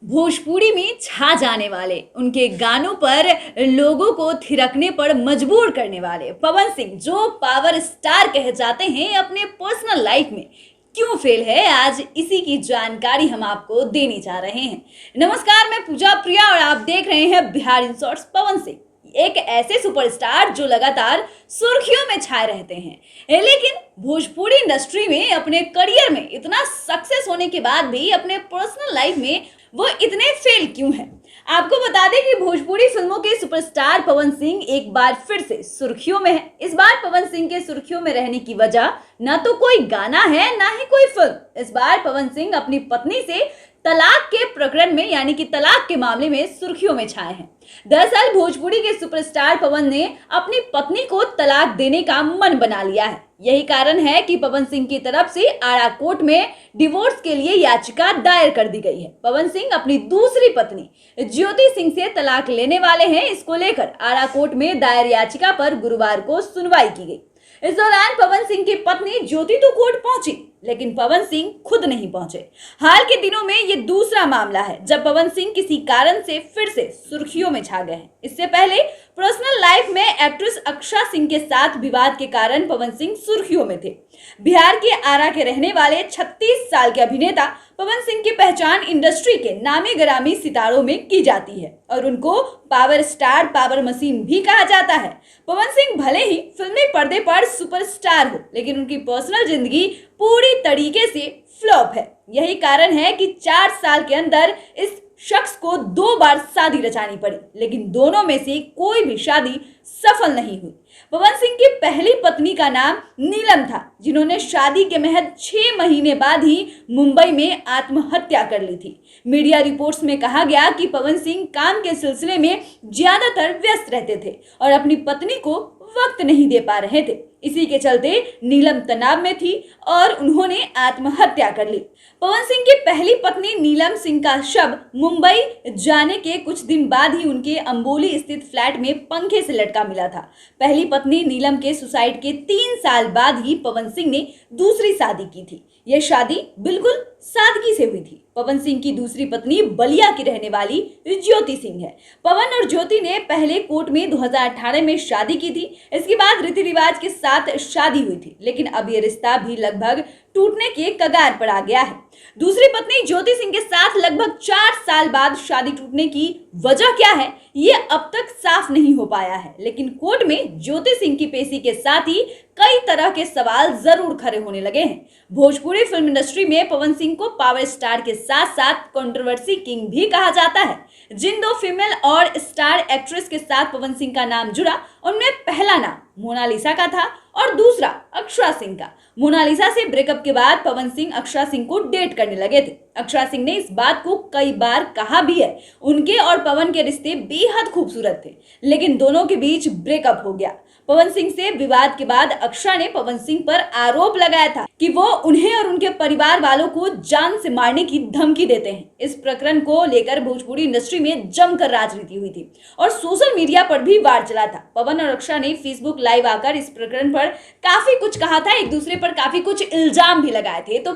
भोजपुरी में छा जाने वाले, उनके गानों पर लोगों को थिरकने पर मजबूर करने वाले पवन सिंह, जो पावर स्टार कहे जाते हैं, अपने पर्सनल लाइफ में क्यों फेल है, आज इसी की जानकारी हम आपको देने जा रहे हैं। नमस्कार, मैं पूजा प्रिया और आप देख रहे हैं बिहार इन शॉर्ट्स। पवन सिंह एक ऐसे सुपरस्टार जो लगातार सुर्खियों में छाए रहते हैं, लेकिन भोजपुरी इंडस्ट्री में अपने करियर में इतना सक्सेस होने के बाद भी अपने पर्सनल लाइफ में वो इतने फेल क्यों हैं? आपको बता दें कि भोजपुरी फिल्मों के सुपरस्टार पवन सिंह एक बार फिर से सुर्खियों में है। इस बार पवन सिंह के सुर्खियों में रहने की वजह ना तो कोई गाना है, ना ही कोई फिल्म। इस बार पवन सिंह अपनी पत्नी से तलाक के प्रकरण में, यानी कि तलाक के मामले में सुर्खियों में छाए हैं। दरअसल भोजपुरी के सुपरस्टार पवन ने अपनी पत्नी को तलाक देने का मन बना लिया है। यही कारण है कि पवन सिंह की तरफ से आरा कोर्ट में डिवोर्स के लिए याचिका दायर कर दी गई है। पवन सिंह अपनी दूसरी पत्नी ज्योति सिंह से तलाक लेने वाले हैं। इसको लेकर आरा कोर्ट में दायर याचिका पर गुरुवार को सुनवाई की गई। इस दौरान पवन सिंह की पत्नी ज्योति तो कोर्ट पहुंची, लेकिन पवन सिंह खुद नहीं पहुंचे। हाल के दिनों में ये दूसरा मामला है जब पवन सिंह किसी कारण से फिर से सुर्खियों में छा गए हैं। इससे पहले पर्सनल लाइफ में एक्ट्रेस अक्षरा सिंह के साथ विवाद के कारण पवन सिंह सुर्खियों में थे। बिहार के आरा के रहने वाले 36 साल के अभिनेता पवन सिंह की पहचान इंडस्ट्री के नामी गिरामी सितारों में की जाती है और उनको पावर स्टार, पावर मशीन भी कहा जाता है। पवन सिंह भले ही फिल्मी पर्दे पर सुपरस्टार हो, लेकिन उनकी पर्सनल जिंदगी पूरी तरीके से फ्लॉप है। यही कारण है कि 4 साल के अंदर इस शख्स को 2 बार शादी रचानी पड़ी, लेकिन दोनों में से कोई भी शादी सफल नहीं हुई। पवन सिंह की पहली पत्नी का नाम नीलम था, जिन्होंने शादी के महज 6 महीने बाद ही मुंबई में आत्महत्या कर ली थी। मीडिया रिपोर्ट्स में कहा गया कि पवन सिंह काम के सिलसिले में ज्यादातर व्यस्त रहते थे और अपनी पत्नी को वक्त नहीं दे पा रहे थे। इसी के चलते नीलम तनाव में थी और उन्होंने आत्महत्या कर ली। पवन सिंह की पहली पत्नी नीलम सिंह का शव मुंबई जाने के कुछ दिन बाद ही उनके अंबोली स्थित फ्लैट में पंखे से लटका मिला था। पहली पत्नी नीलम के सुसाइड के 3 साल बाद ही पवन सिंह ने दूसरी शादी की थी। यह शादी बिल्कुल सादगी से हुई थी। पवन सिंह की दूसरी पत्नी बलिया की रहने वाली ज्योति सिंह है। पवन और ज्योति ने पहले कोर्ट में 2018 में शादी की थी। इसके बाद रीति रिवाज के साथ शादी हुई थी, लेकिन अब यह रिश्ता भी लगभग टूटने के कगार पर आ गया है। दूसरी पत्नी ज्योति सिंह के साथ लगभग 4 साल बाद शादी टूटने की वजह क्या है, ये अब तक साफ नहीं हो पाया है, लेकिन कोर्ट में ज्योति सिंह की पेशी के साथ ही कई तरह के सवाल जरूर खड़े होने लगे हैं। भोजपुरी फिल्म इंडस्ट्री में पवन सिंह को पावर स्टार के साथ साथ कंट्रोवर्सी किंग भी कहा जाता है। जिन 2 फीमेल और स्टार एक्ट्रेस के साथ पवन सिंह का नाम जुड़ा, उनमें पहला नाम मोनालिसा का था और दूसरा अक्षरा सिंह का। मोनालिसा से ब्रेकअप के बाद पवन सिंह अक्षरा सिंह को डेट करने लगे थे। अक्षरा सिंह ने इस बात को कई बार कहा भी है। उनके और पवन के रिश्ते बेहद खूबसूरत थे, लेकिन दोनों के बीच ब्रेकअप हो गया। पवन सिंह से विवाद के बाद अक्षरा ने पवन सिंह पर आरोप लगाया था कि वो उन्हें और उनके परिवार वालों को जान से मारने की धमकी देते हैं। इस प्रकरण को लेकर भोजपुरी इंडस्ट्री में जमकर राजनीति हुई थी और सोशल मीडिया पर भी वार चला था। पवन और अक्षरा ने फेसबुक लाइव आकर इस प्रकरण पर काफी कुछ कहा था, एक दूसरे पर काफी कुछ इल्जाम भी लगाए थे। तो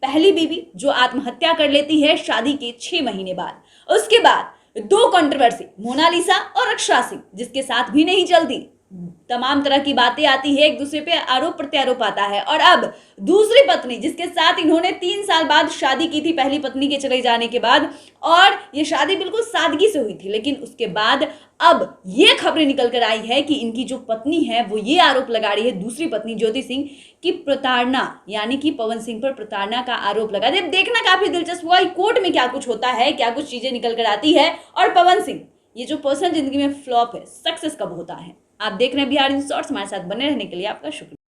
पहली बीवी जो आत्महत्या कर लेती है शादी के 6 महीने बाद, उसके बाद 2 कंट्रोवर्सी मोनालिसा और अक्षरा सिंह, जिसके साथ भी नहीं चलती, तमाम तरह की बातें आती है, एक दूसरे पे आरोप प्रत्यारोप आता है। और अब दूसरी पत्नी जिसके साथ इन्होंने 3 साल बाद शादी की थी, पहली पत्नी के चले जाने के बाद, और ये शादी बिल्कुल सादगी से हुई थी, लेकिन उसके बाद अब ये खबरें निकल कर आई है कि इनकी जो पत्नी है वो ये आरोप लगा रही है, दूसरी पत्नी ज्योति सिंह की प्रताड़ना, यानी कि पवन सिंह पर प्रताड़ना का आरोप लगा। अब देखना काफी दिलचस्प हुआ कोर्ट में क्या कुछ होता है, क्या कुछ चीजें निकल कर आती है और पवन सिंह ये जो पर्सनल जिंदगी में फ्लॉप है, सक्सेस कब होता है। आप देख रहे हैं बिहार इन शॉर्ट्स। हमारे साथ बने रहने के लिए आपका शुक्रिया।